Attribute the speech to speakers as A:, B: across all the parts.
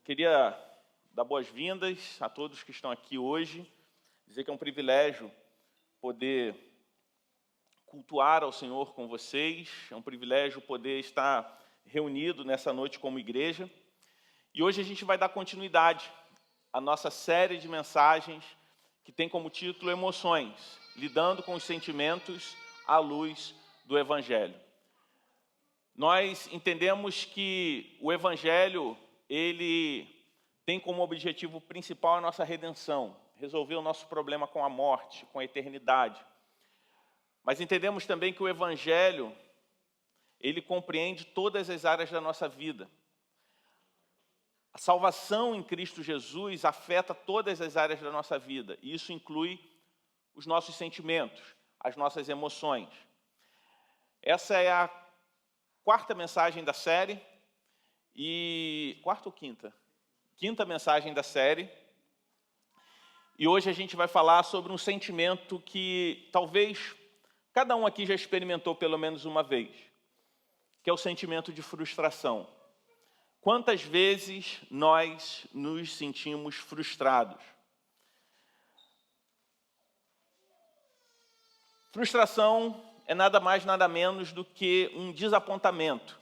A: Queria dar boas-vindas a todos que estão aqui hoje, dizer que é um privilégio poder cultuar ao Senhor com vocês, é um privilégio poder estar reunido nessa noite como igreja. E hoje a gente vai dar continuidade à nossa série de mensagens que tem como título Emoções, lidando com os sentimentos à luz do Evangelho. Nós entendemos que o Evangelho, ele tem como objetivo principal a nossa redenção, resolver o nosso problema com a morte, com a eternidade. Mas entendemos também que o Evangelho, ele compreende todas as áreas da nossa vida. A salvação em Cristo Jesus afeta todas as áreas da nossa vida, e isso inclui os nossos sentimentos, as nossas emoções. Essa é a quarta mensagem da série, quarta ou quinta? Quinta mensagem da série. E hoje a gente vai falar sobre um sentimento que talvez cada um aqui já experimentou pelo menos uma vez, que é o sentimento de frustração. Quantas vezes nós nos sentimos frustrados? Frustração é nada mais, nada menos do que um desapontamento.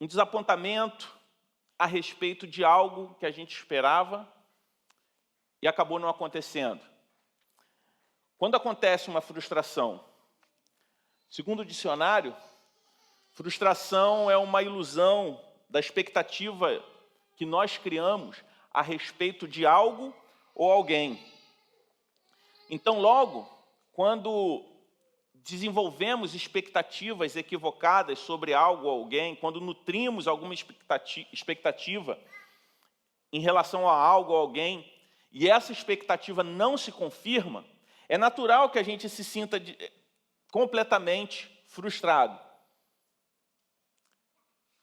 A: Um desapontamento a respeito de algo que a gente esperava e acabou não acontecendo. Quando acontece uma frustração, segundo o dicionário, frustração é uma ilusão da expectativa que nós criamos a respeito de algo ou alguém. Então, logo, quando desenvolvemos expectativas equivocadas sobre algo ou alguém, quando nutrimos alguma expectativa em relação a algo ou alguém, e essa expectativa não se confirma, é natural que a gente se sinta completamente frustrado.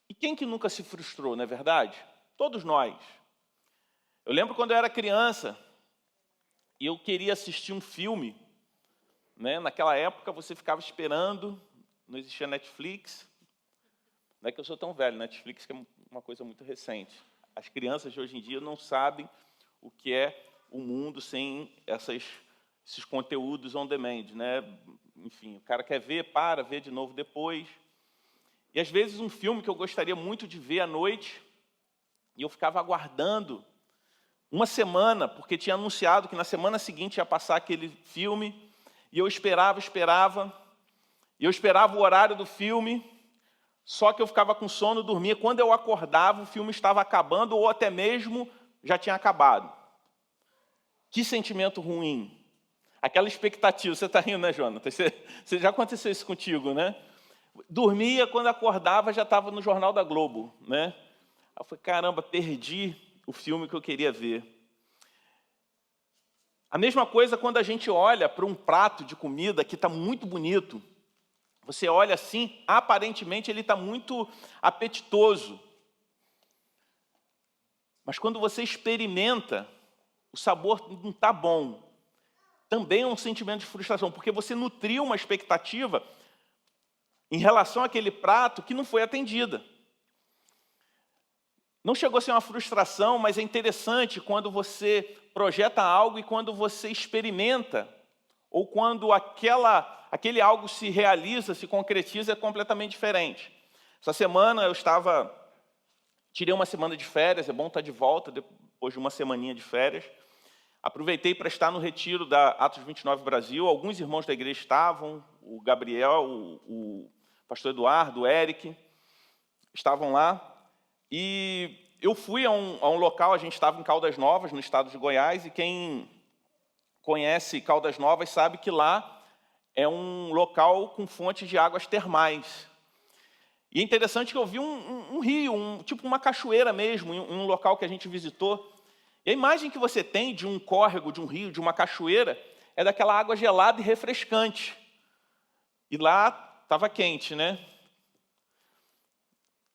A: E quem que nunca se frustrou, não é verdade? Todos nós. Eu lembro quando eu era criança e eu queria assistir um filme, né? Naquela época você ficava esperando, não existia Netflix. Não é que eu sou tão velho, Netflix que é uma coisa muito recente. As crianças de hoje em dia não sabem o que é o mundo sem esses conteúdos on demand, né? Enfim, o cara quer ver, vê de novo depois. E às vezes um filme que eu gostaria muito de ver à noite, e eu ficava aguardando uma semana, porque tinha anunciado que na semana seguinte ia passar aquele filme, e eu esperava, e eu esperava o horário do filme, só que eu ficava com sono, dormia. Quando eu acordava, o filme estava acabando, ou até mesmo já tinha acabado. Que sentimento ruim. Aquela expectativa, você está rindo, né, Jonathan? Você já aconteceu isso contigo, né? Dormia, quando acordava, já estava no Jornal da Globo, né? Aí eu falei, caramba, perdi o filme que eu queria ver. A mesma coisa quando a gente olha para um prato de comida que está muito bonito. Você olha assim, aparentemente ele está muito apetitoso. Mas quando você experimenta, o sabor não está bom. Também é um sentimento de frustração, porque você nutriu uma expectativa em relação àquele prato que não foi atendida. Não chegou a ser uma frustração, mas é interessante quando você projeta algo e quando você experimenta, ou quando aquele algo se realiza, se concretiza, é completamente diferente. Essa semana tirei uma semana de férias, é bom estar de volta depois de uma semaninha de férias. Aproveitei para estar no retiro da Atos 29 Brasil, alguns irmãos da igreja estavam, o Gabriel, o pastor Eduardo, o Eric, estavam lá. E eu fui a um local, a gente estava em Caldas Novas, no estado de Goiás, e quem conhece Caldas Novas sabe que lá é um local com fonte de águas termais. E é interessante que eu vi um rio, tipo uma cachoeira mesmo, em um local que a gente visitou. E a imagem que você tem de um córrego, de um rio, de uma cachoeira, é daquela água gelada e refrescante. E lá estava quente, né?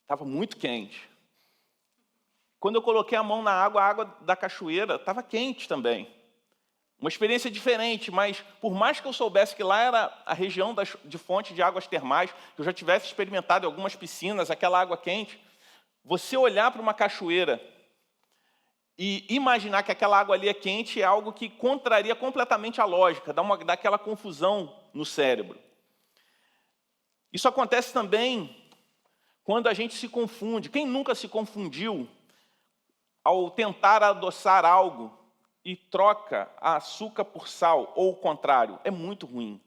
A: Estava muito quente. Quando eu coloquei a mão na água, a água da cachoeira estava quente também. Uma experiência diferente, mas por mais que eu soubesse que lá era a região de fonte de águas termais, que eu já tivesse experimentado em algumas piscinas, aquela água quente, você olhar para uma cachoeira e imaginar que aquela água ali é quente é algo que contraria completamente a lógica, dá aquela confusão no cérebro. Isso acontece também quando a gente se confunde. Quem nunca se confundiu ao tentar adoçar algo e troca açúcar por sal, ou o contrário? É muito ruim.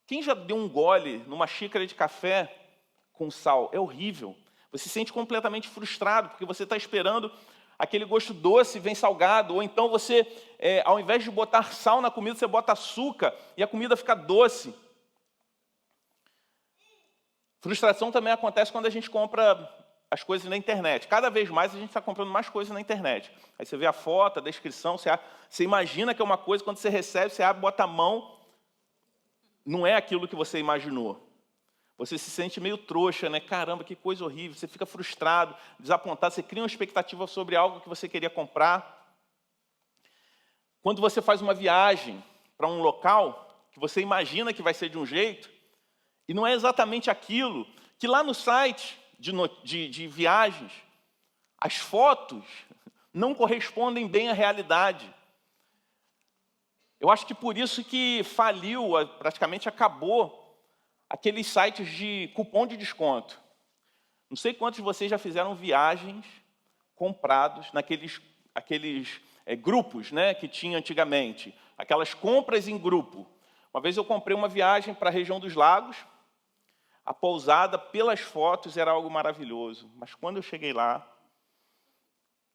A: Quem já deu um gole numa xícara de café com sal? É horrível. Você se sente completamente frustrado, porque você está esperando aquele gosto doce, vem salgado, ou então você, ao invés de botar sal na comida, você bota açúcar e a comida fica doce. Frustração também acontece quando a gente compra as coisas na internet. Cada vez mais a gente está comprando mais coisas na internet. Aí você vê a foto, a descrição, você imagina que é uma coisa, quando você recebe, você abre, bota a mão, não é aquilo que você imaginou. Você se sente meio trouxa, né? Caramba, que coisa horrível. Você fica frustrado, desapontado, você cria uma expectativa sobre algo que você queria comprar. Quando você faz uma viagem para um local que você imagina que vai ser de um jeito, e não é exatamente aquilo que lá no site de viagens, as fotos não correspondem bem à realidade. Eu acho que por isso que faliu, praticamente acabou, aqueles sites de cupom de desconto. Não sei quantos de vocês já fizeram viagens comprados naqueles grupos, né, que tinha antigamente, aquelas compras em grupo. Uma vez eu comprei uma viagem para a região dos lagos. A pousada, pelas fotos, era algo maravilhoso. Mas quando eu cheguei lá,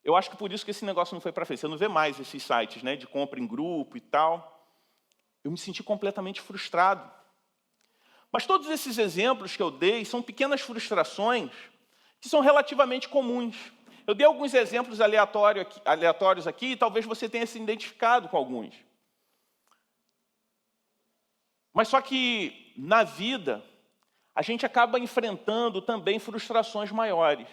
A: eu acho que por isso que esse negócio não foi para frente. Você não vê mais esses sites, né, de compra em grupo e tal. Eu me senti completamente frustrado. Mas todos esses exemplos que eu dei são pequenas frustrações que são relativamente comuns. Eu dei alguns exemplos aleatórios aqui e talvez você tenha se identificado com alguns. Mas só que, na vida, a gente acaba enfrentando também frustrações maiores.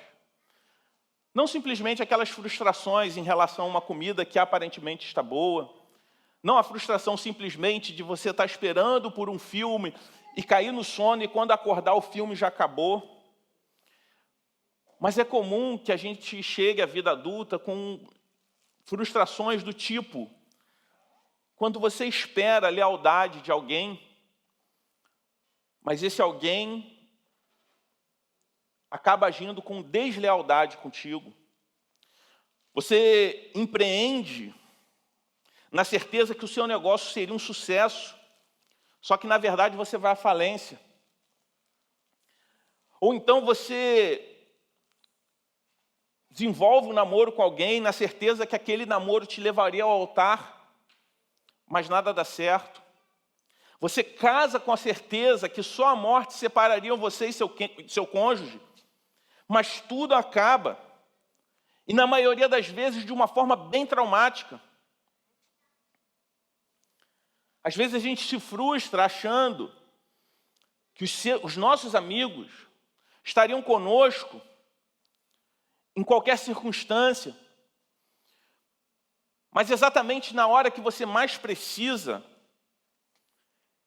A: Não simplesmente aquelas frustrações em relação a uma comida que aparentemente está boa. Não a frustração simplesmente de você estar esperando por um filme e cair no sono e quando acordar o filme já acabou. Mas é comum que a gente chegue à vida adulta com frustrações do tipo: quando você espera a lealdade de alguém, mas esse alguém acaba agindo com deslealdade contigo. Você empreende na certeza que o seu negócio seria um sucesso, só que, na verdade, você vai à falência. Ou então você desenvolve um namoro com alguém na certeza que aquele namoro te levaria ao altar, mas nada dá certo. Você casa com a certeza que só a morte separaria você e seu cônjuge, mas tudo acaba, e na maioria das vezes de uma forma bem traumática. Às vezes a gente se frustra achando que os nossos amigos estariam conosco em qualquer circunstância, mas exatamente na hora que você mais precisa,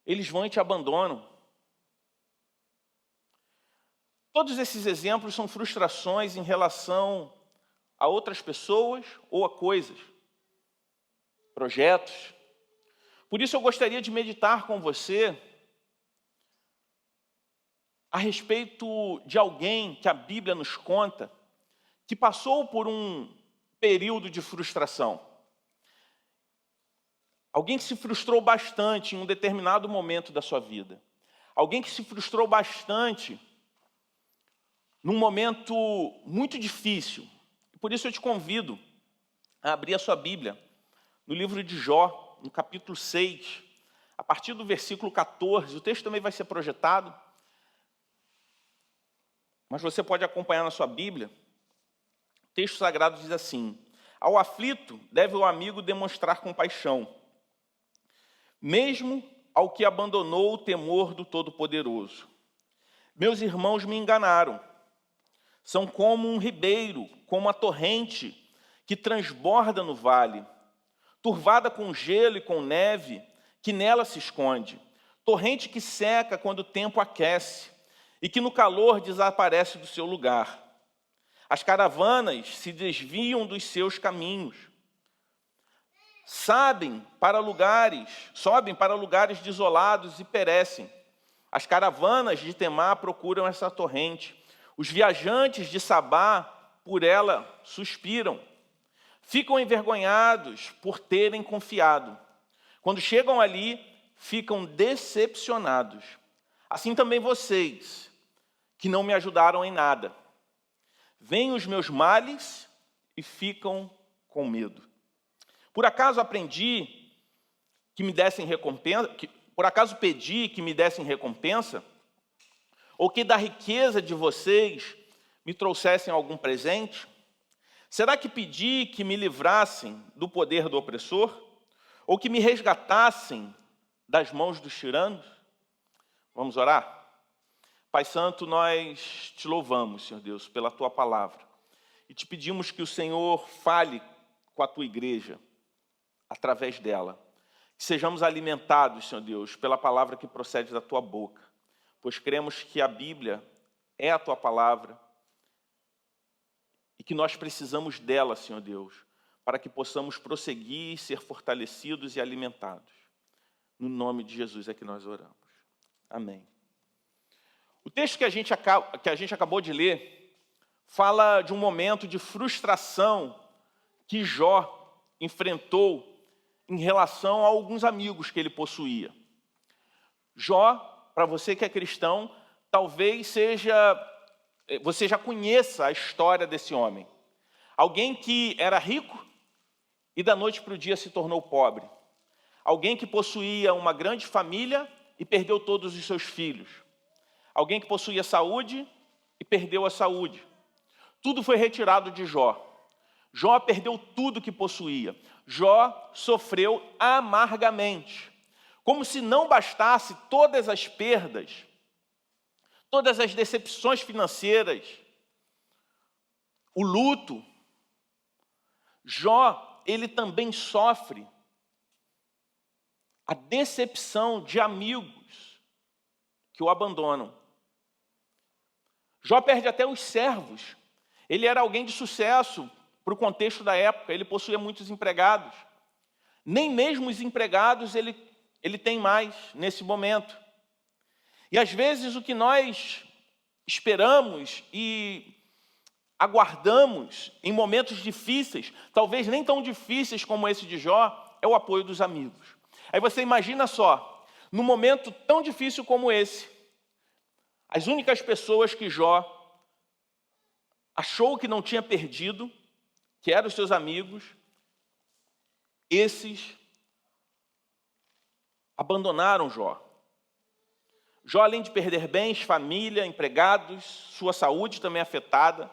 A: eles vão e te abandonam. Todos esses exemplos são frustrações em relação a outras pessoas ou a coisas, projetos. Por isso eu gostaria de meditar com você a respeito de alguém que a Bíblia nos conta que passou por um período de frustração. Alguém que se frustrou bastante em um determinado momento da sua vida. Alguém que se frustrou bastante num momento muito difícil. Por isso eu te convido a abrir a sua Bíblia no livro de Jó, no capítulo 6, a partir do versículo 14. O texto também vai ser projetado, mas você pode acompanhar na sua Bíblia. O texto sagrado diz assim: ao aflito deve o amigo demonstrar compaixão, mesmo ao que abandonou o temor do Todo-Poderoso. Meus irmãos me enganaram. São como um ribeiro, como a torrente que transborda no vale, turvada com gelo e com neve, que nela se esconde. Torrente que seca quando o tempo aquece e que no calor desaparece do seu lugar. As caravanas se desviam dos seus caminhos. Sobem para lugares desolados e perecem. As caravanas de Temá procuram essa torrente. Os viajantes de Sabá por ela suspiram. Ficam envergonhados por terem confiado. Quando chegam ali, ficam decepcionados. Assim também vocês, que não me ajudaram em nada. Veem os meus males e ficam com medo. Por acaso aprendi que me dessem recompensa? Por acaso pedi que me dessem recompensa? Ou que da riqueza de vocês me trouxessem algum presente? Será que pedi que me livrassem do poder do opressor? Ou que me resgatassem das mãos dos tiranos? Vamos orar? Pai Santo, nós te louvamos, Senhor Deus, pela Tua palavra. E te pedimos que o Senhor fale com a Tua igreja, através dela. Que sejamos alimentados, Senhor Deus, pela palavra que procede da Tua boca. Pois cremos que a Bíblia é a Tua palavra e que nós precisamos dela, Senhor Deus, para que possamos prosseguir, ser fortalecidos e alimentados. No nome de Jesus é que nós oramos. Amém. O texto que a gente acabou de ler fala de um momento de frustração que Jó enfrentou em relação a alguns amigos que ele possuía. Jó, para você que é cristão, talvez você já conheça a história desse homem. Alguém que era rico e da noite para o dia se tornou pobre. Alguém que possuía uma grande família e perdeu todos os seus filhos. Alguém que possuía saúde e perdeu a saúde. Tudo foi retirado de Jó. Jó perdeu tudo que possuía. Jó sofreu amargamente. Como se não bastasse todas as perdas, todas as decepções financeiras, o luto, Jó, ele também sofre a decepção de amigos que o abandonam. Jó perde até os servos. Ele era alguém de sucesso para o contexto da época, ele possuía muitos empregados. Nem mesmo os empregados ele tem mais nesse momento. E às vezes o que nós esperamos e aguardamos em momentos difíceis, talvez nem tão difíceis como esse de Jó, é o apoio dos amigos. Aí você imagina só, num momento tão difícil como esse, as únicas pessoas que Jó achou que não tinha perdido, que eram os seus amigos, esses abandonaram Jó. Jó, além de perder bens, família, empregados, sua saúde também afetada,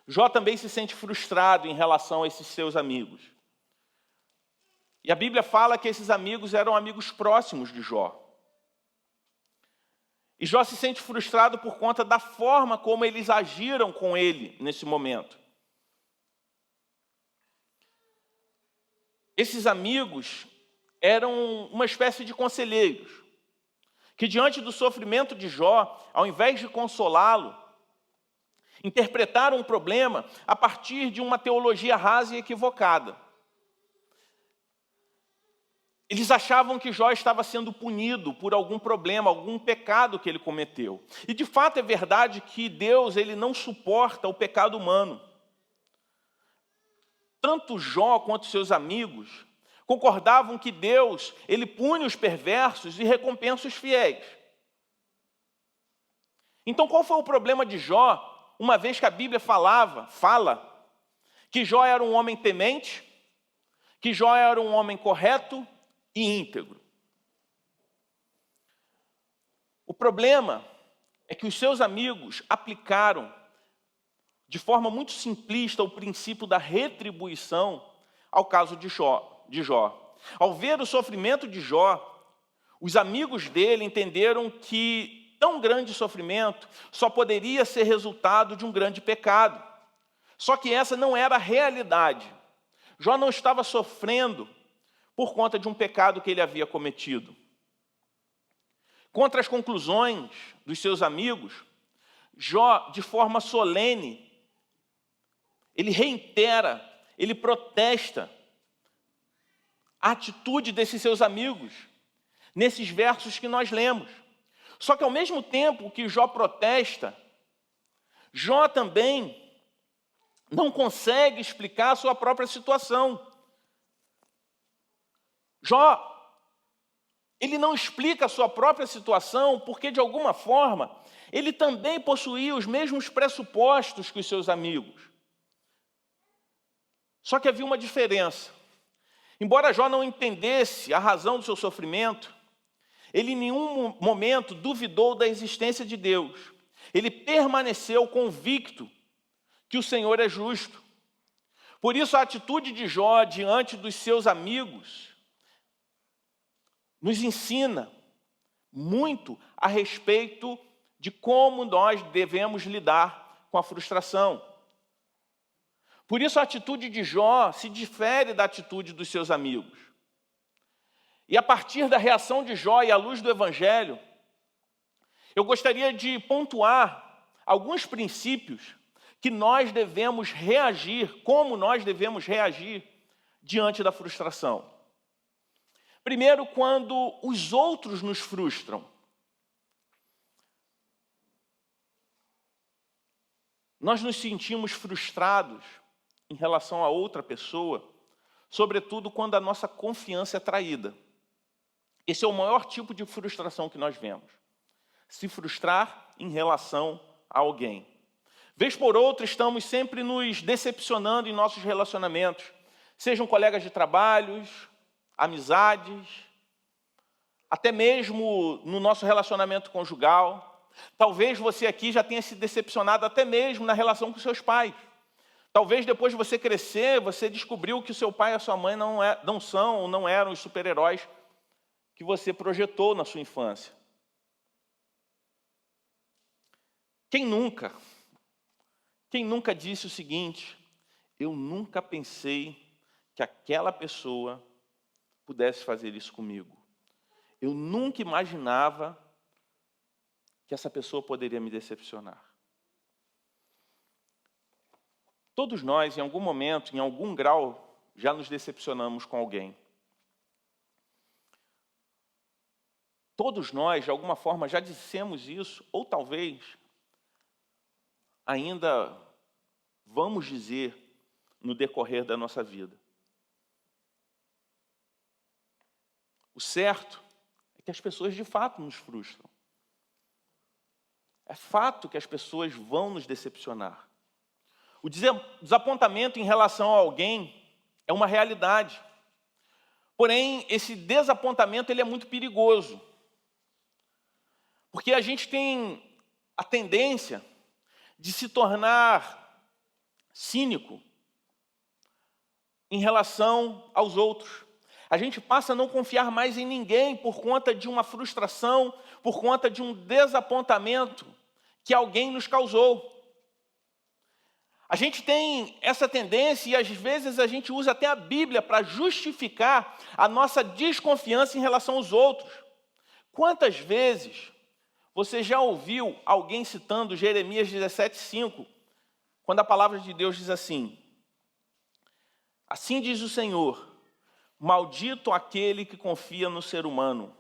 A: Jó também se sente frustrado em relação a esses seus amigos. E a Bíblia fala que esses amigos eram amigos próximos de Jó. E Jó se sente frustrado por conta da forma como eles agiram com ele nesse momento. Esses amigos eram uma espécie de conselheiros, que diante do sofrimento de Jó, ao invés de consolá-lo, interpretaram o problema a partir de uma teologia rasa e equivocada. Eles achavam que Jó estava sendo punido por algum problema, algum pecado que ele cometeu. E de fato é verdade que Deus ele não suporta o pecado humano. Tanto Jó quanto seus amigos concordavam que Deus ele pune os perversos e recompensa os fiéis. Então qual foi o problema de Jó, uma vez que a Bíblia fala que Jó era um homem temente, que Jó era um homem correto e íntegro? O problema é que os seus amigos aplicaram de forma muito simplista o princípio da retribuição ao caso de Jó. Ao ver o sofrimento de Jó, os amigos dele entenderam que tão grande sofrimento só poderia ser resultado de um grande pecado. Só que essa não era a realidade. Jó não estava sofrendo por conta de um pecado que ele havia cometido. Contra as conclusões dos seus amigos, Jó, de forma solene, ele reitera, ele protesta a atitude desses seus amigos, nesses versos que nós lemos. Só que ao mesmo tempo que Jó protesta, Jó também não consegue explicar a sua própria situação. Jó, ele não explica a sua própria situação porque, de alguma forma, ele também possuía os mesmos pressupostos que os seus amigos. Só que havia uma diferença. Embora Jó não entendesse a razão do seu sofrimento, ele em nenhum momento duvidou da existência de Deus. Ele permaneceu convicto que o Senhor é justo. Por isso, a atitude de Jó diante dos seus amigos nos ensina muito a respeito de como nós devemos lidar com a frustração. Por isso, a atitude de Jó se difere da atitude dos seus amigos. E a partir da reação de Jó e à luz do Evangelho, eu gostaria de pontuar alguns princípios que nós devemos reagir, como nós devemos reagir diante da frustração. Primeiro, quando os outros nos frustram. Nós nos sentimos frustrados em relação a outra pessoa, sobretudo quando a nossa confiança é traída. Esse é o maior tipo de frustração que nós vemos. Se frustrar em relação a alguém. Vez por outra, estamos sempre nos decepcionando em nossos relacionamentos, sejam colegas de trabalhos, amizades, até mesmo no nosso relacionamento conjugal. Talvez você aqui já tenha se decepcionado até mesmo na relação com seus pais. Talvez depois de você crescer, você descobriu que o seu pai e a sua mãe não eram os super-heróis que você projetou na sua infância. Quem nunca disse o seguinte: eu nunca pensei que aquela pessoa pudesse fazer isso comigo. Eu nunca imaginava que essa pessoa poderia me decepcionar. Todos nós, em algum momento, em algum grau, já nos decepcionamos com alguém. Todos nós, de alguma forma, já dissemos isso, ou talvez ainda vamos dizer no decorrer da nossa vida. O certo é que as pessoas de fato nos frustram. É fato que as pessoas vão nos decepcionar. O desapontamento em relação a alguém é uma realidade. Porém, esse desapontamento ele é muito perigoso. Porque a gente tem a tendência de se tornar cínico em relação aos outros. A gente passa a não confiar mais em ninguém por conta de uma frustração, por conta de um desapontamento que alguém nos causou. A gente tem essa tendência e às vezes a gente usa até a Bíblia para justificar a nossa desconfiança em relação aos outros. Quantas vezes você já ouviu alguém citando Jeremias 17:5, quando a palavra de Deus diz assim: assim diz o Senhor, maldito aquele que confia no ser humano,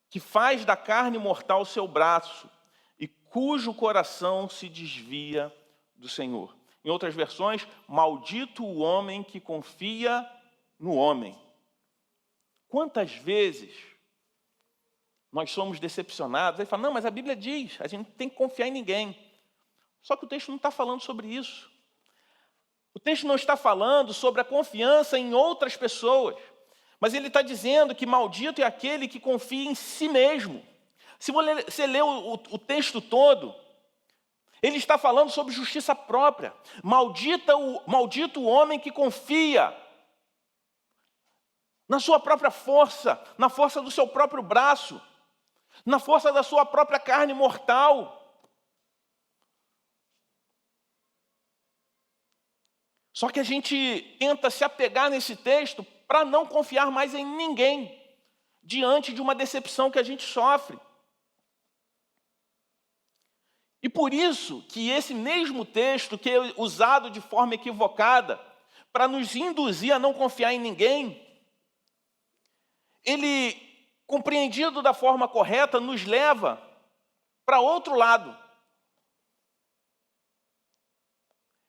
A: que faz da carne mortal seu braço e cujo coração se desvia do Senhor. Em outras versões, maldito o homem que confia no homem. Quantas vezes nós somos decepcionados? Aí fala, não, mas a Bíblia diz, a gente não tem que confiar em ninguém. Só que o texto não está falando sobre isso. O texto não está falando sobre a confiança em outras pessoas, mas ele está dizendo que maldito é aquele que confia em si mesmo. Se você ler o texto todo, ele está falando sobre justiça própria. Maldito o homem que confia na sua própria força, na força do seu próprio braço, na força da sua própria carne mortal. Só que a gente tenta se apegar nesse texto para não confiar mais em ninguém diante de uma decepção que a gente sofre. E por isso que esse mesmo texto, que é usado de forma equivocada, para nos induzir a não confiar em ninguém, ele, compreendido da forma correta, nos leva para outro lado.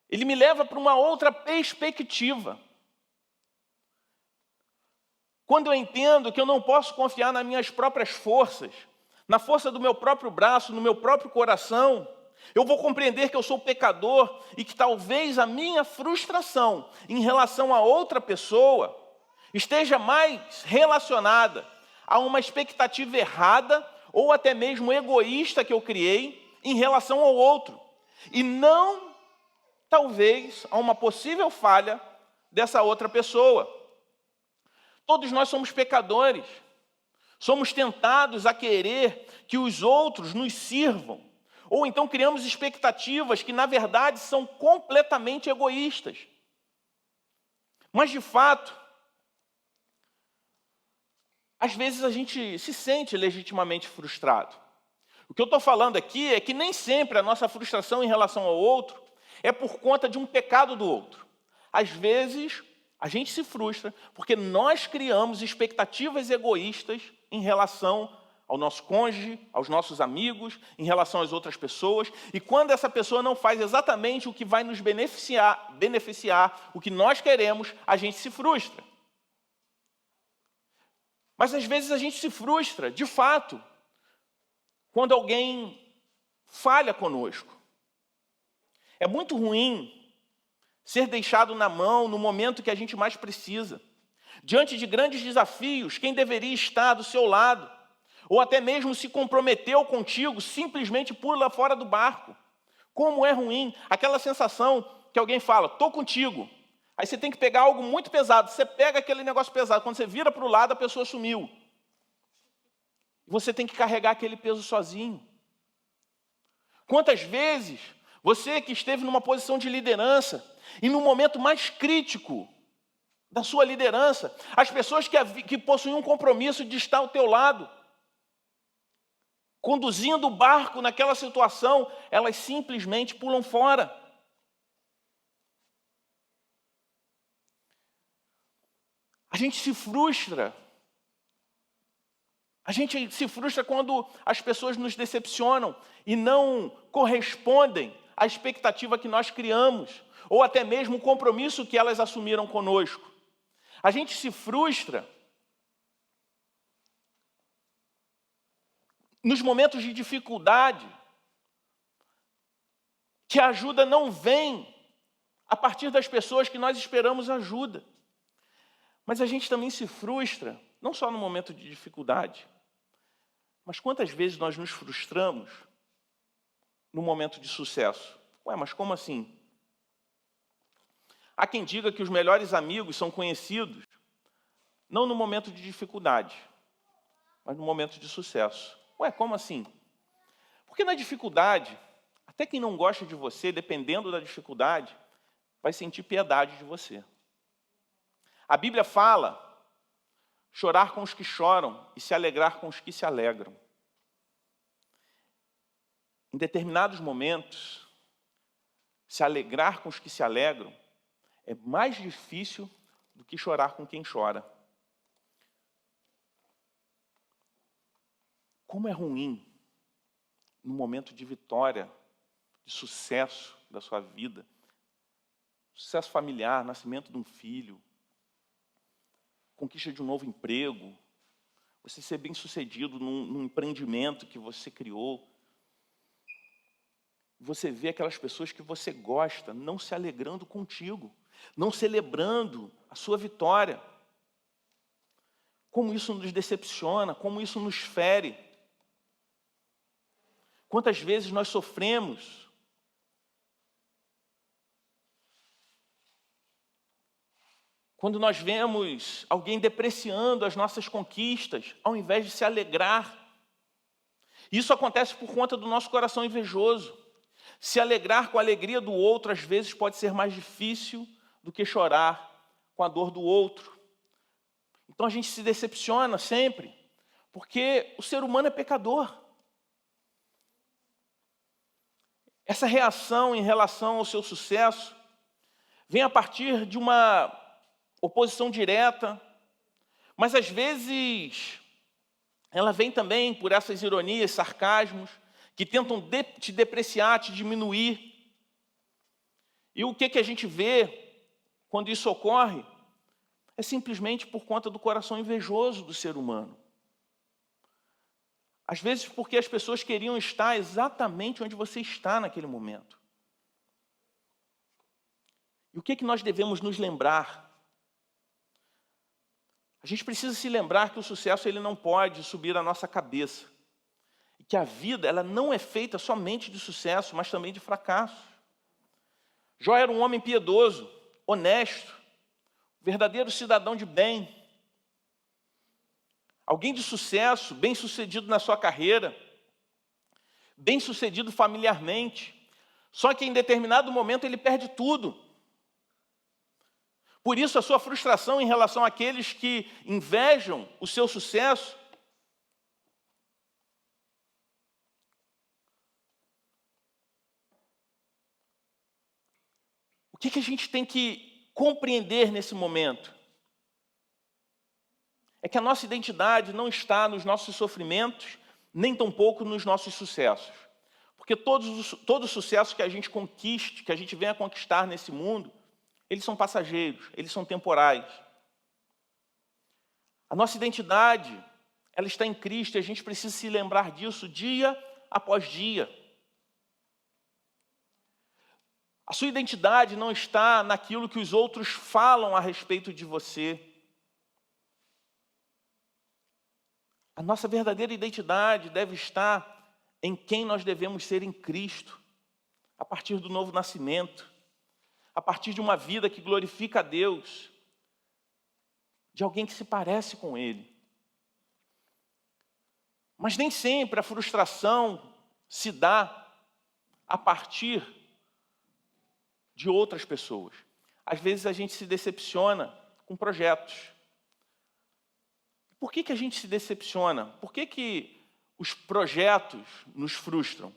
A: Ele me leva para uma outra perspectiva. Quando eu entendo que eu não posso confiar nas minhas próprias forças, na força do meu próprio braço, no meu próprio coração, eu vou compreender que eu sou pecador e que talvez a minha frustração em relação a outra pessoa esteja mais relacionada a uma expectativa errada ou até mesmo egoísta que eu criei em relação ao outro, e não, talvez, a uma possível falha dessa outra pessoa. Todos nós somos pecadores, somos tentados a querer que os outros nos sirvam, ou então criamos expectativas que, na verdade, são completamente egoístas. Mas, de fato, às vezes a gente se sente legitimamente frustrado. O que eu estou falando aqui é que nem sempre a nossa frustração em relação ao outro é por conta de um pecado do outro. Às vezes, a gente se frustra porque nós criamos expectativas egoístas em relação ao nosso cônjuge, aos nossos amigos, em relação às outras pessoas, e quando essa pessoa não faz exatamente o que vai nos beneficiar o que nós queremos, a gente se frustra. Mas às vezes a gente se frustra, de fato, quando alguém falha conosco. É muito ruim ser deixado na mão no momento que a gente mais precisa. Diante de grandes desafios, quem deveria estar do seu lado, ou até mesmo se comprometeu contigo, simplesmente pula fora do barco. Como é ruim aquela sensação que alguém fala, estou contigo. Aí você tem que pegar algo muito pesado, você pega aquele negócio pesado, quando você vira para o lado, a pessoa sumiu. Você tem que carregar aquele peso sozinho. Quantas vezes você que esteve numa posição de liderança, e no momento mais crítico da sua liderança, as pessoas que possuem um compromisso de estar ao teu lado, conduzindo o barco naquela situação, elas simplesmente pulam fora. A gente se frustra. A gente se frustra quando as pessoas nos decepcionam e não correspondem à expectativa que nós criamos, ou até mesmo o compromisso que elas assumiram conosco. A gente se frustra nos momentos de dificuldade, que a ajuda não vem a partir das pessoas que nós esperamos ajuda. Mas a gente também se frustra, não só no momento de dificuldade, mas quantas vezes nós nos frustramos no momento de sucesso? Ué, mas como assim? Há quem diga que os melhores amigos são conhecidos não no momento de dificuldade, mas no momento de sucesso. Ué, como assim? Porque na dificuldade, até quem não gosta de você, dependendo da dificuldade, vai sentir piedade de você. A Bíblia fala chorar com os que choram e se alegrar com os que se alegram. Em determinados momentos, se alegrar com os que se alegram é mais difícil do que chorar com quem chora. Como é ruim, no momento de vitória, de sucesso da sua vida, sucesso familiar, nascimento de um filho, conquista de um novo emprego, você ser bem-sucedido num empreendimento que você criou. Você vê aquelas pessoas que você gosta não se alegrando contigo, não celebrando a sua vitória. Como isso nos decepciona, como isso nos fere. Quantas vezes nós sofremos quando nós vemos alguém depreciando as nossas conquistas, ao invés de se alegrar. Isso acontece por conta do nosso coração invejoso. Se alegrar com a alegria do outro, às vezes, pode ser mais difícil do que chorar com a dor do outro. Então a gente se decepciona sempre, porque o ser humano é pecador. Essa reação em relação ao seu sucesso vem a partir de uma oposição direta, mas às vezes ela vem também por essas ironias, sarcasmos, que tentam te depreciar, te diminuir. E o que a gente vê quando isso ocorre é simplesmente por conta do coração invejoso do ser humano. Às vezes porque as pessoas queriam estar exatamente onde você está naquele momento. E o que nós devemos nos lembrar? A gente precisa se lembrar que o sucesso ele não pode subir à nossa cabeça. E que a vida ela não é feita somente de sucesso, mas também de fracasso. Jó era um homem piedoso, honesto, verdadeiro cidadão de bem. Alguém de sucesso, bem-sucedido na sua carreira, bem-sucedido familiarmente. Só que em determinado momento ele perde tudo. Por isso a sua frustração em relação àqueles que invejam o seu sucesso o que a gente tem que compreender nesse momento? É que a nossa identidade não está nos nossos sofrimentos, nem tampouco nos nossos sucessos. Porque todo sucesso que a gente conquiste, que a gente venha conquistar nesse mundo, eles são passageiros, eles são temporais. A nossa identidade, ela está em Cristo e a gente precisa se lembrar disso dia após dia. A sua identidade não está naquilo que os outros falam a respeito de você. A nossa verdadeira identidade deve estar em quem nós devemos ser em Cristo, a partir do novo nascimento, a partir de uma vida que glorifica a Deus, de alguém que se parece com Ele. Mas nem sempre a frustração se dá a partir de outras pessoas. Às vezes a gente se decepciona com projetos. Por que a gente se decepciona? Por que os projetos nos frustram?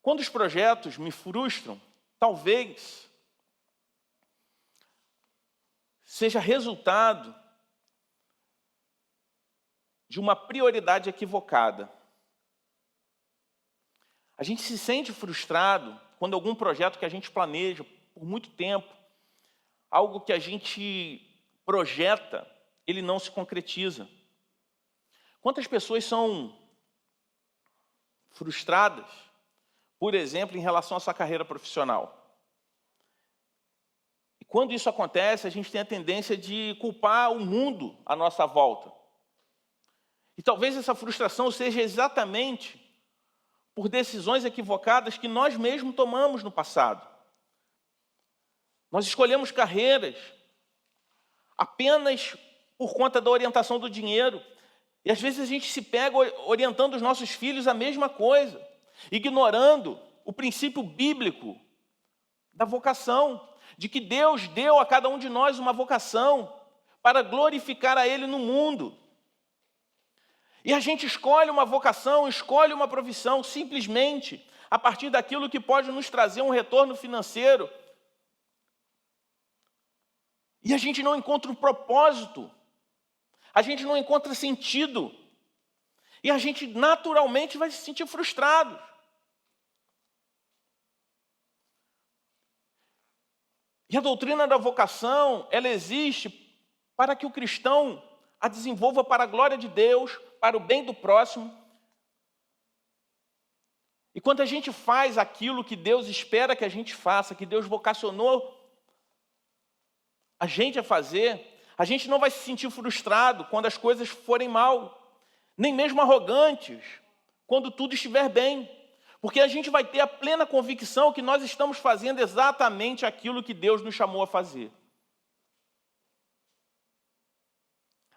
A: Quando os projetos me frustram, talvez seja resultado de uma prioridade equivocada. A gente se sente frustrado quando algum projeto que a gente planeja por muito tempo, algo que a gente projeta, ele não se concretiza. Quantas pessoas são frustradas, por exemplo, em relação à sua carreira profissional? E quando isso acontece, a gente tem a tendência de culpar o mundo à nossa volta. E talvez essa frustração seja exatamente por decisões equivocadas que nós mesmos tomamos no passado. Nós escolhemos carreiras apenas por conta da orientação do dinheiro. E às vezes a gente se pega orientando os nossos filhos a mesma coisa, ignorando o princípio bíblico da vocação, de que Deus deu a cada um de nós uma vocação para glorificar a Ele no mundo. E a gente escolhe uma vocação, escolhe uma profissão, simplesmente a partir daquilo que pode nos trazer um retorno financeiro. E a gente não encontra um propósito, a gente não encontra sentido, e a gente naturalmente vai se sentir frustrado. E a doutrina da vocação, ela existe para que o cristão a desenvolva para a glória de Deus, para o bem do próximo. E quando a gente faz aquilo que Deus espera que a gente faça, que Deus vocacionou a gente a fazer, a gente não vai se sentir frustrado quando as coisas forem mal, nem mesmo arrogantes quando tudo estiver bem, porque a gente vai ter a plena convicção que nós estamos fazendo exatamente aquilo que Deus nos chamou a fazer.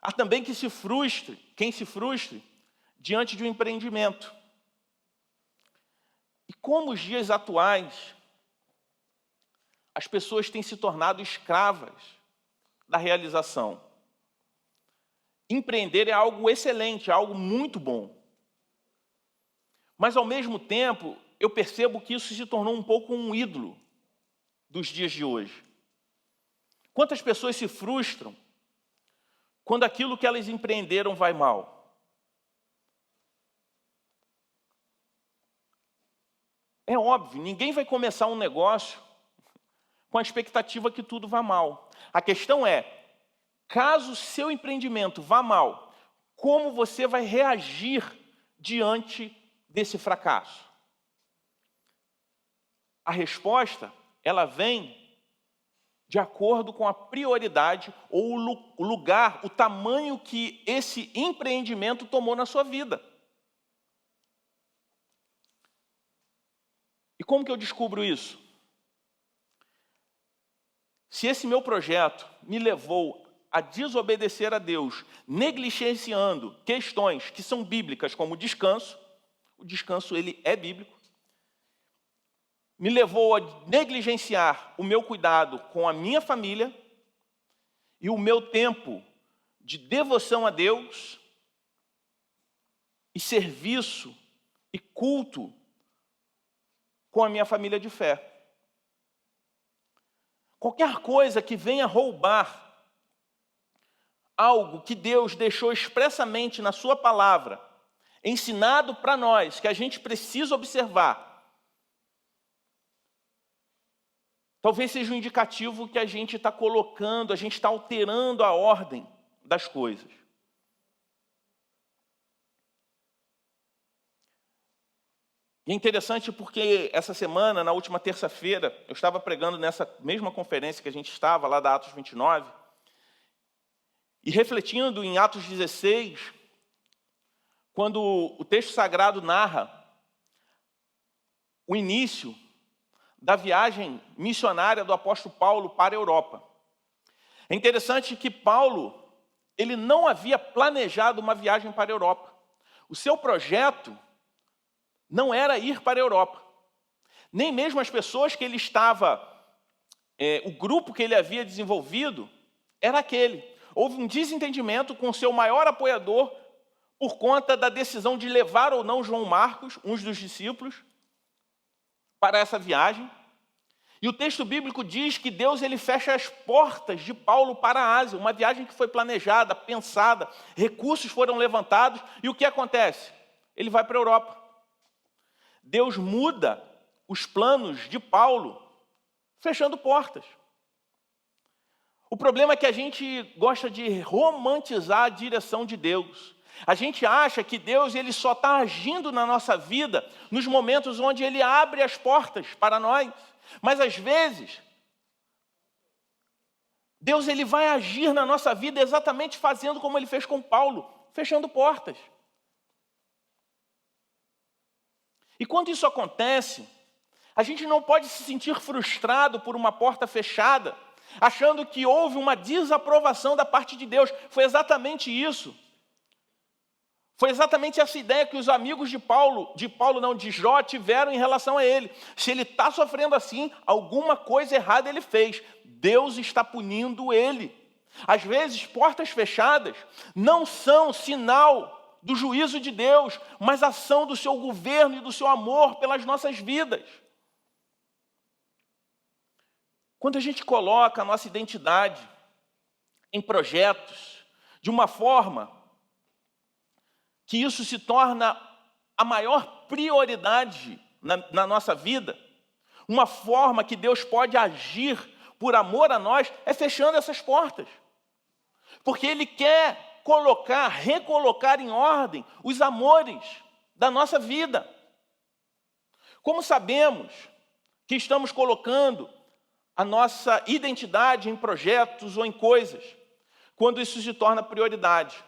A: Há também quem se frustre diante de um empreendimento. E como os dias atuais, as pessoas têm se tornado escravas da realização. Empreender é algo excelente, é algo muito bom. Mas, ao mesmo tempo, eu percebo que isso se tornou um pouco um ídolo dos dias de hoje. Quantas pessoas se frustram quando aquilo que elas empreenderam vai mal? É óbvio, ninguém vai começar um negócio com a expectativa que tudo vá mal. A questão é, caso seu empreendimento vá mal, como você vai reagir diante desse fracasso? A resposta, ela vem de acordo com a prioridade ou o lugar, o tamanho que esse empreendimento tomou na sua vida. E como que eu descubro isso? Se esse meu projeto me levou a desobedecer a Deus, negligenciando questões que são bíblicas, como o descanso ele é bíblico, me levou a negligenciar o meu cuidado com a minha família e o meu tempo de devoção a Deus e serviço e culto com a minha família de fé. Qualquer coisa que venha roubar algo que Deus deixou expressamente na sua palavra, ensinado para nós, que a gente precisa observar, talvez seja um indicativo que a gente está colocando, a gente está alterando a ordem das coisas. E é interessante porque essa semana, na última terça-feira, eu estava pregando nessa mesma conferência que a gente estava, lá da Atos 29, e refletindo em Atos 16, quando o texto sagrado narra o início da viagem missionária do apóstolo Paulo para a Europa. É interessante que Paulo, ele não havia planejado uma viagem para a Europa. O seu projeto não era ir para a Europa. Nem mesmo as pessoas que ele estava, o grupo que ele havia desenvolvido, era aquele. Houve um desentendimento com o seu maior apoiador por conta da decisão de levar ou não João Marcos, um dos discípulos, para essa viagem. E o texto bíblico diz que Deus ele fecha as portas de Paulo para a Ásia, uma viagem que foi planejada, pensada, recursos foram levantados, e o que acontece? Ele vai para a Europa. Deus muda os planos de Paulo, fechando portas. O problema é que a gente gosta de romantizar a direção de Deus. A gente acha que Deus ele só está agindo na nossa vida nos momentos onde Ele abre as portas para nós. Mas às vezes, Deus ele vai agir na nossa vida exatamente fazendo como Ele fez com Paulo, fechando portas. E quando isso acontece, a gente não pode se sentir frustrado por uma porta fechada, achando que houve uma desaprovação da parte de Deus. Foi exatamente isso. Foi exatamente essa ideia que os amigos de Jó tiveram em relação a ele. Se ele está sofrendo assim, alguma coisa errada ele fez. Deus está punindo ele. Às vezes, portas fechadas não são sinal do juízo de Deus, mas ação do seu governo e do seu amor pelas nossas vidas. Quando a gente coloca a nossa identidade em projetos de uma forma que isso se torna a maior prioridade na nossa vida, uma forma que Deus pode agir por amor a nós é fechando essas portas. Porque Ele quer recolocar em ordem os amores da nossa vida. Como sabemos que estamos colocando a nossa identidade em projetos ou em coisas, quando isso se torna prioridade,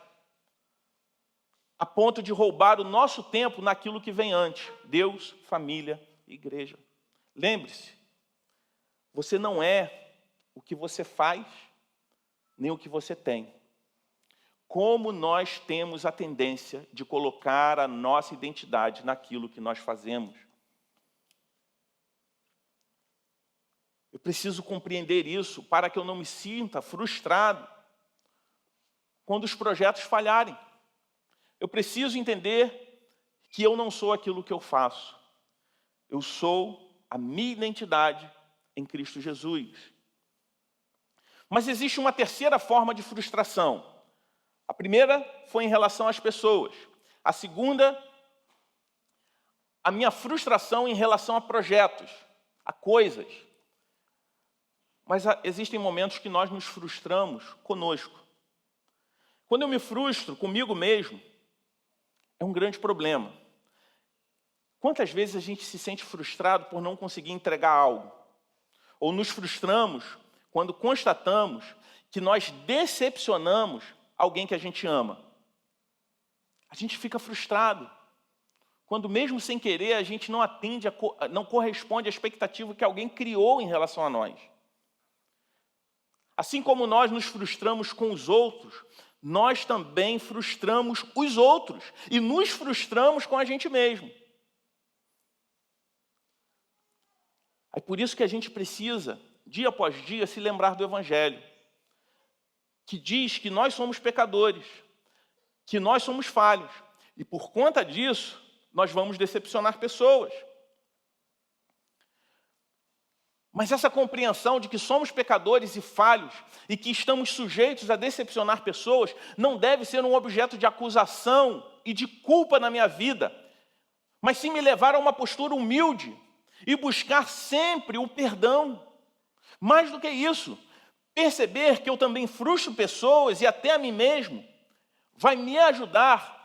A: a ponto de roubar o nosso tempo naquilo que vem antes: Deus, família, igreja. Lembre-se, você não é o que você faz, nem o que você tem. Como nós temos a tendência de colocar a nossa identidade naquilo que nós fazemos. Eu preciso compreender isso para que eu não me sinta frustrado quando os projetos falharem. Eu preciso entender que eu não sou aquilo que eu faço. Eu sou a minha identidade em Cristo Jesus. Mas existe uma terceira forma de frustração. A primeira foi em relação às pessoas. A segunda, a minha frustração em relação a projetos, a coisas. Mas existem momentos que nós nos frustramos conosco. Quando eu me frustro comigo mesmo, é um grande problema. Quantas vezes a gente se sente frustrado por não conseguir entregar algo? Ou nos frustramos quando constatamos que nós decepcionamos alguém que a gente ama. A gente fica frustrado quando, mesmo sem querer, a gente não atende, não corresponde à expectativa que alguém criou em relação a nós. Assim como nós nos frustramos com os outros, nós também frustramos os outros e nos frustramos com a gente mesmo. É por isso que a gente precisa, dia após dia, se lembrar do Evangelho, que diz que nós somos pecadores, que nós somos falhos, e por conta disso, nós vamos decepcionar pessoas. Mas essa compreensão de que somos pecadores e falhos e que estamos sujeitos a decepcionar pessoas não deve ser um objeto de acusação e de culpa na minha vida, mas sim me levar a uma postura humilde e buscar sempre o perdão. Mais do que isso, perceber que eu também frustro pessoas e até a mim mesmo vai me ajudar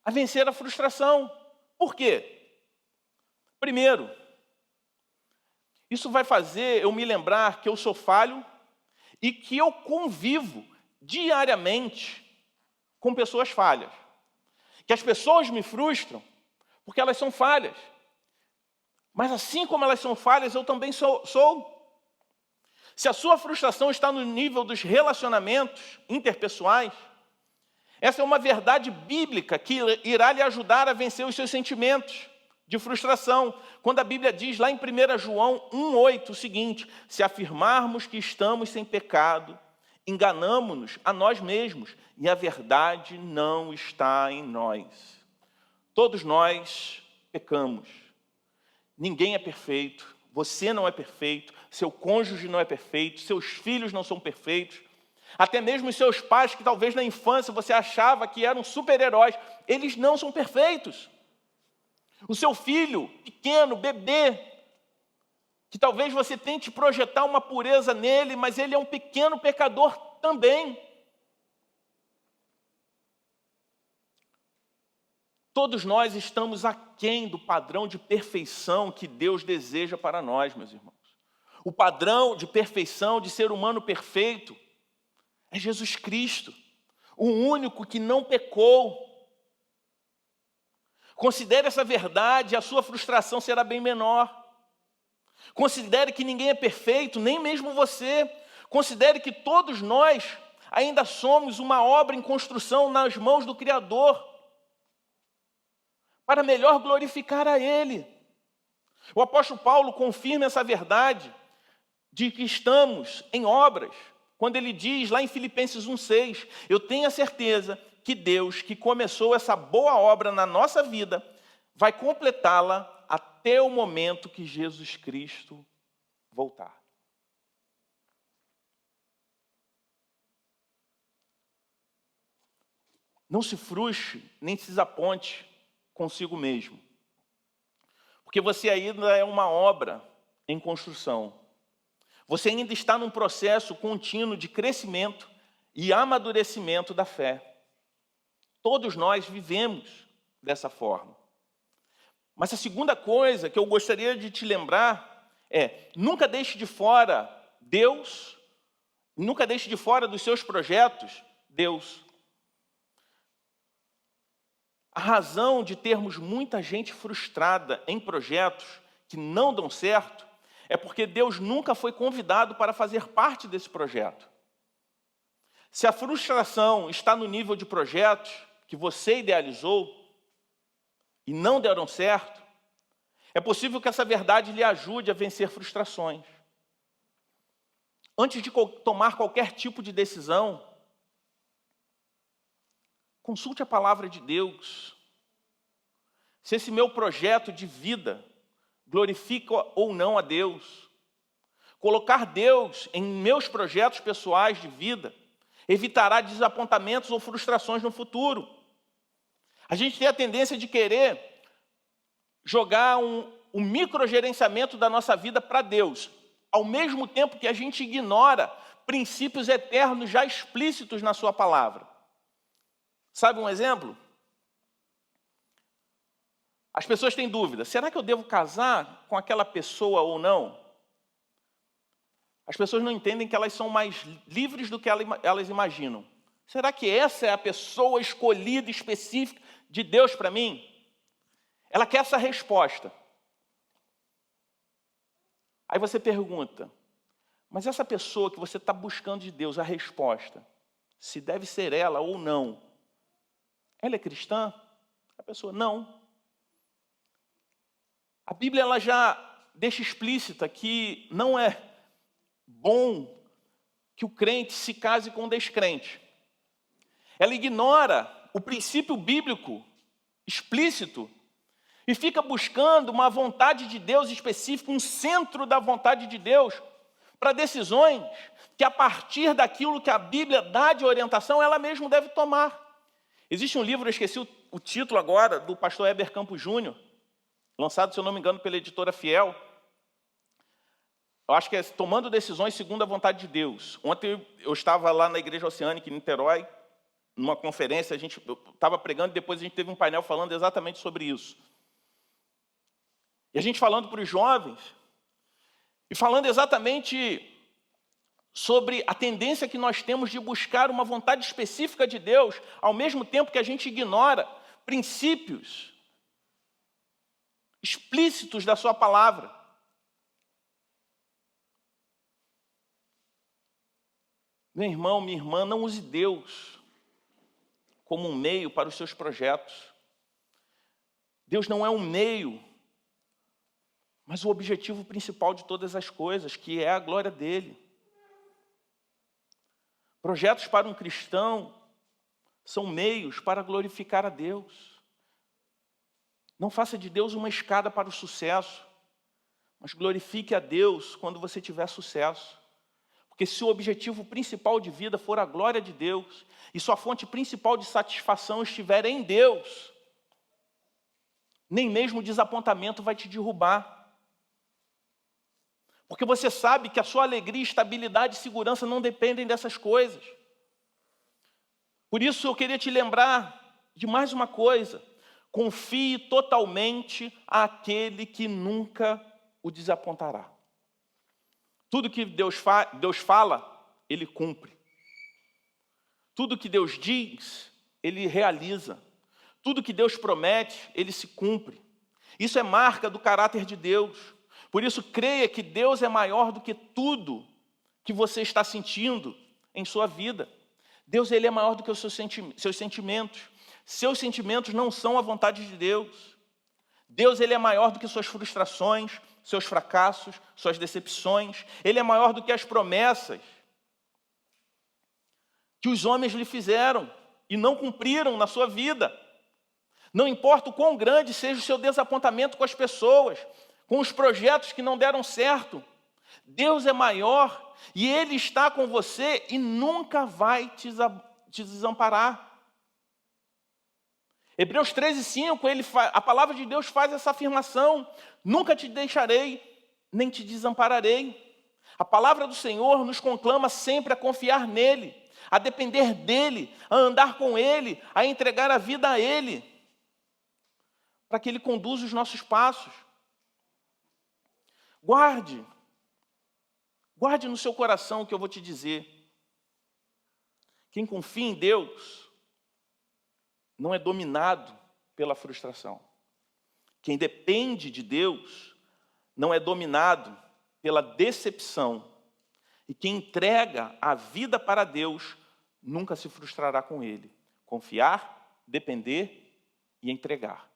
A: a vencer a frustração. Por quê? Primeiro, isso vai fazer eu me lembrar que eu sou falho e que eu convivo diariamente com pessoas falhas. Que as pessoas me frustram porque elas são falhas. Mas assim como elas são falhas, eu também sou. Se a sua frustração está no nível dos relacionamentos interpessoais, essa é uma verdade bíblica que irá lhe ajudar a vencer os seus sentimentos de frustração. Quando a Bíblia diz lá em 1 João 1,8 o seguinte: se afirmarmos que estamos sem pecado, enganamo-nos a nós mesmos e a verdade não está em nós. Todos nós pecamos. Ninguém é perfeito. Você não é perfeito. Seu cônjuge não é perfeito. Seus filhos não são perfeitos. Até mesmo os seus pais, que talvez na infância você achava que eram super-heróis, eles não são perfeitos. O seu filho, pequeno, bebê, que talvez você tente projetar uma pureza nele, mas ele é um pequeno pecador também. Todos nós estamos aquém do padrão de perfeição que Deus deseja para nós, meus irmãos. O padrão de perfeição, de ser humano perfeito, é Jesus Cristo, o único que não pecou. Considere essa verdade, a sua frustração será bem menor. Considere que ninguém é perfeito, nem mesmo você. Considere que todos nós ainda somos uma obra em construção nas mãos do Criador, para melhor glorificar a Ele. O apóstolo Paulo confirma essa verdade de que estamos em obras, quando ele diz lá em Filipenses 1,6, eu tenho a certeza que Deus, que começou essa boa obra na nossa vida, vai completá-la até o momento que Jesus Cristo voltar. Não se frustre, nem se desaponte consigo mesmo, porque você ainda é uma obra em construção. Você ainda está num processo contínuo de crescimento e amadurecimento da fé. Todos nós vivemos dessa forma. Mas a segunda coisa que eu gostaria de te lembrar é: nunca deixe de fora Deus, nunca deixe de fora dos seus projetos Deus. A razão de termos muita gente frustrada em projetos que não dão certo é porque Deus nunca foi convidado para fazer parte desse projeto. Se a frustração está no nível de projetos que você idealizou e não deram certo, é possível que essa verdade lhe ajude a vencer frustrações. Antes de tomar qualquer tipo de decisão, consulte a palavra de Deus. se esse meu projeto de vida glorifica ou não a Deus. Colocar Deus em meus projetos pessoais de vida evitará desapontamentos ou frustrações no futuro. A gente tem a tendência de querer jogar um microgerenciamento da nossa vida para Deus, ao mesmo tempo que a gente ignora princípios eternos já explícitos na sua palavra. Sabe um exemplo? As pessoas têm dúvida, será que eu devo casar com aquela pessoa ou não? As pessoas não entendem que elas são mais livres do que elas imaginam. Será que essa é a pessoa escolhida específica de Deus para mim? Ela quer essa resposta. Aí você pergunta, mas essa pessoa que você está buscando de Deus, a resposta, se deve ser ela ou não, ela é cristã? A pessoa, não. A Bíblia ela já deixa explícita que não é bom que o crente se case com um descrente. Ela ignora o princípio bíblico explícito e fica buscando uma vontade de Deus específica, um centro da vontade de Deus, para decisões que a partir daquilo que a Bíblia dá de orientação, ela mesma deve tomar. Existe um livro, eu esqueci o título agora, do pastor Heber Campos Júnior, lançado, se eu não me engano, pela editora Fiel. Eu acho que é Tomando Decisões Segundo a Vontade de Deus. Ontem eu estava lá na Igreja Oceânica, em Niterói, numa conferência, eu estava pregando e depois a gente teve um painel falando exatamente sobre isso. E a gente falando para os jovens, e falando exatamente sobre a tendência que nós temos de buscar uma vontade específica de Deus, ao mesmo tempo que a gente ignora princípios explícitos da sua palavra. Meu irmão, minha irmã, não use Deus como um meio para os seus projetos. Deus não é um meio, mas o objetivo principal de todas as coisas, que é a glória dele. Projetos para um cristão são meios para glorificar a Deus. Não faça de Deus uma escada para o sucesso, mas glorifique a Deus quando você tiver sucesso. Porque se o objetivo principal de vida for a glória de Deus, e sua fonte principal de satisfação estiver em Deus, nem mesmo o desapontamento vai te derrubar. Porque você sabe que a sua alegria, estabilidade e segurança não dependem dessas coisas. Por isso eu queria te lembrar de mais uma coisa. Confie totalmente àquele que nunca o desapontará. Tudo que Deus fala, Ele cumpre. Tudo que Deus diz, Ele realiza. Tudo que Deus promete, Ele se cumpre. Isso é marca do caráter de Deus. Por isso, creia que Deus é maior do que tudo que você está sentindo em sua vida. Deus ele é maior do que os seus sentimentos. Seus sentimentos não são a vontade de Deus. Deus ele é maior do que suas frustrações, seus fracassos, suas decepções. Ele é maior do que as promessas que os homens lhe fizeram e não cumpriram na sua vida. Não importa o quão grande seja o seu desapontamento com as pessoas, com os projetos que não deram certo, Deus é maior e Ele está com você e nunca vai te desamparar. Hebreus 13:5, a palavra de Deus faz essa afirmação: nunca te deixarei, nem te desampararei. A palavra do Senhor nos conclama sempre a confiar nele, a depender dele, a andar com ele, a entregar a vida a ele, para que ele conduza os nossos passos. Guarde no seu coração o que eu vou te dizer. Quem confia em Deus não é dominado pela frustração. Quem depende de Deus não é dominado pela decepção. E quem entrega a vida para Deus nunca se frustrará com Ele. Confiar, depender e entregar.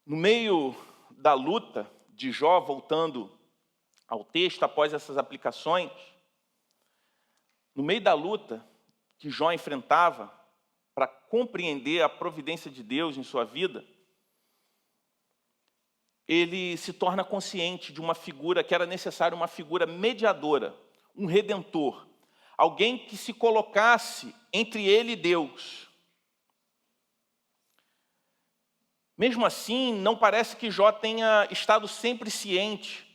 A: No meio da luta de Jó, voltando ao texto, após essas aplicações, no meio da luta que Jó enfrentava, para compreender a providência de Deus em sua vida, ele se torna consciente de uma figura que era necessária, uma figura mediadora, um redentor, alguém que se colocasse entre ele e Deus. Mesmo assim, não parece que Jó tenha estado sempre ciente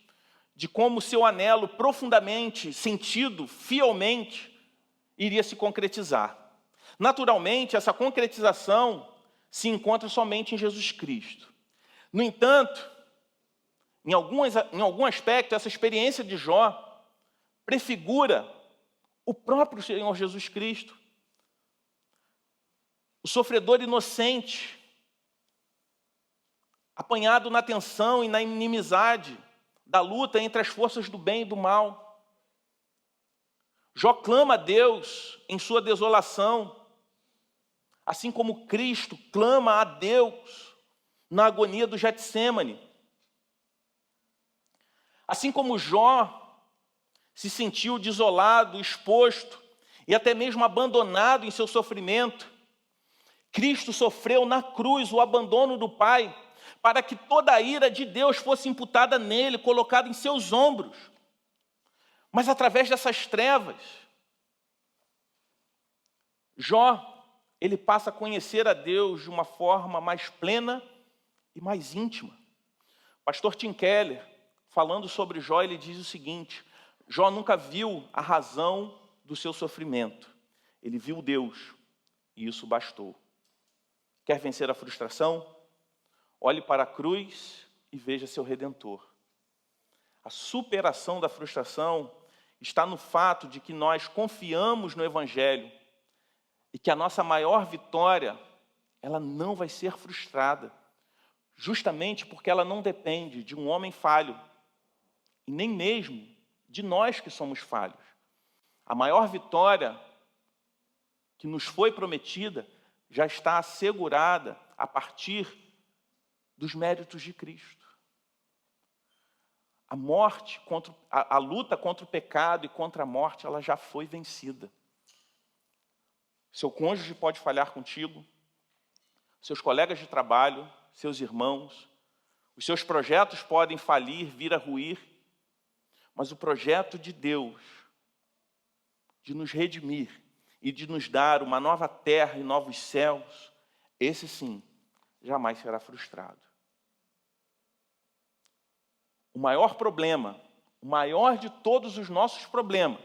A: de como seu anelo profundamente sentido, fielmente, iria se concretizar. Naturalmente, essa concretização se encontra somente em Jesus Cristo. No entanto, em algum aspecto, essa experiência de Jó prefigura o próprio Senhor Jesus Cristo, o sofredor inocente, apanhado na tensão e na inimizade da luta entre as forças do bem e do mal. Jó clama a Deus em sua desolação, assim como Cristo clama a Deus na agonia do Getsêmani. Assim como Jó se sentiu desolado, exposto e até mesmo abandonado em seu sofrimento, Cristo sofreu na cruz o abandono do Pai, para que toda a ira de Deus fosse imputada nele, colocada em seus ombros. Mas através dessas trevas, Jó, ele passa a conhecer a Deus de uma forma mais plena e mais íntima. O pastor Tim Keller, falando sobre Jó, ele diz o seguinte: Jó nunca viu a razão do seu sofrimento. Ele viu Deus, e isso bastou. Quer vencer a frustração? Olhe para a cruz e veja seu Redentor. A superação da frustração está no fato de que nós confiamos no Evangelho e que a nossa maior vitória, ela não vai ser frustrada, justamente porque ela não depende de um homem falho, e nem mesmo de nós que somos falhos. A maior vitória que nos foi prometida já está assegurada a partir dos méritos de Cristo. A morte, a luta contra o pecado e contra a morte, ela já foi vencida. Seu cônjuge pode falhar contigo, seus colegas de trabalho, seus irmãos, os seus projetos podem falir, vir a ruir, mas o projeto de Deus de nos redimir e de nos dar uma nova terra e novos céus, esse sim, jamais será frustrado. O maior problema, o maior de todos os nossos problemas,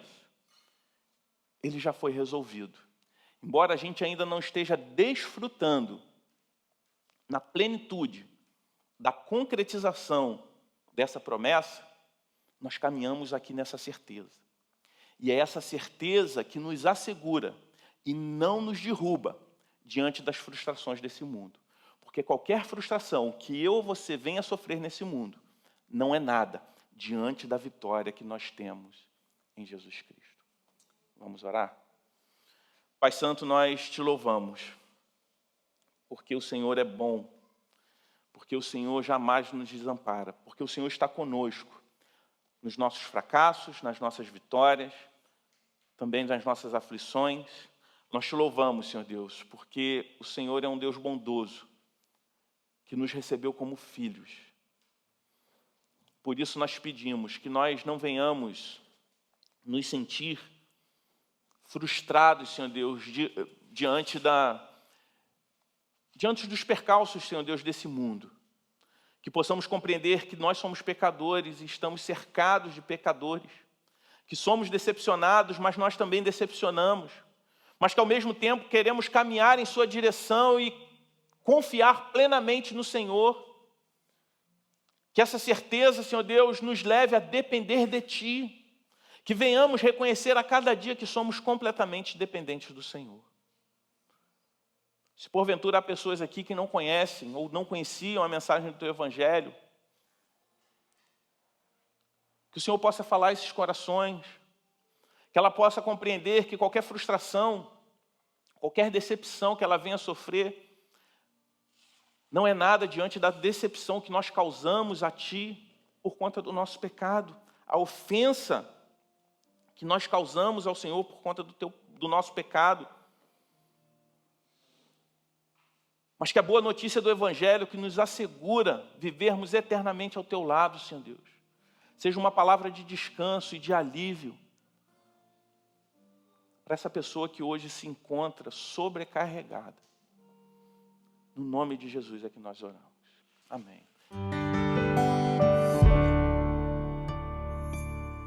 A: ele já foi resolvido. Embora a gente ainda não esteja desfrutando na plenitude da concretização dessa promessa, nós caminhamos aqui nessa certeza. E é essa certeza que nos assegura e não nos derruba diante das frustrações desse mundo. Porque qualquer frustração que eu ou você venha sofrer nesse mundo não é nada diante da vitória que nós temos em Jesus Cristo. Vamos orar? Pai Santo, nós te louvamos, porque o Senhor é bom, porque o Senhor jamais nos desampara, porque o Senhor está conosco nos nossos fracassos, nas nossas vitórias, também nas nossas aflições. Nós te louvamos, Senhor Deus, porque o Senhor é um Deus bondoso, que nos recebeu como filhos. Por isso nós pedimos que nós não venhamos nos sentir frustrados, Senhor Deus, diante dos percalços, Senhor Deus, desse mundo. Que possamos compreender que nós somos pecadores e estamos cercados de pecadores. Que somos decepcionados, mas nós também decepcionamos. Mas que ao mesmo tempo queremos caminhar em sua direção e confiar plenamente no Senhor. Que essa certeza, Senhor Deus, nos leve a depender de Ti. Que venhamos reconhecer a cada dia que somos completamente dependentes do Senhor. Se porventura há pessoas aqui que não conhecem ou não conheciam a mensagem do Teu Evangelho, que o Senhor possa falar a esses corações, que ela possa compreender que qualquer frustração, qualquer decepção que ela venha sofrer, não é nada diante da decepção que nós causamos a Ti por conta do nosso pecado, a ofensa que nós causamos ao Senhor por conta do nosso pecado. mas que a boa notícia do Evangelho que nos assegura vivermos eternamente ao teu lado, Senhor Deus, seja uma palavra de descanso e de alívio para essa pessoa que hoje se encontra sobrecarregada. No nome de Jesus é que nós oramos. Amém.